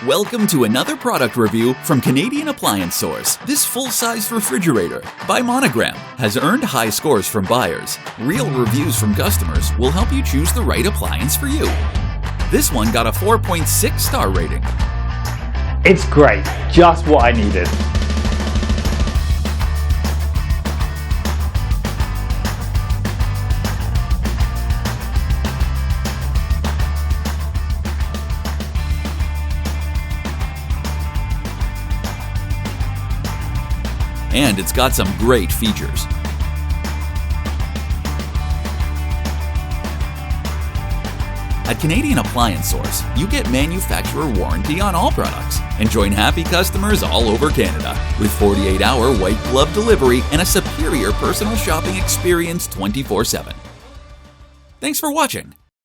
Welcome to another product review from Canadian Appliance Source. This full-size refrigerator by Monogram has earned high scores from buyers. Real reviews from customers will help you choose the right appliance for you. This one got a 4.6 star rating. It's great, just what I needed. And it's got some great features. At Canadian Appliance Source, you get manufacturer warranty on all products and join happy customers all over Canada with 48-hour white glove delivery and a superior personal shopping experience 24/7. Thanks for watching.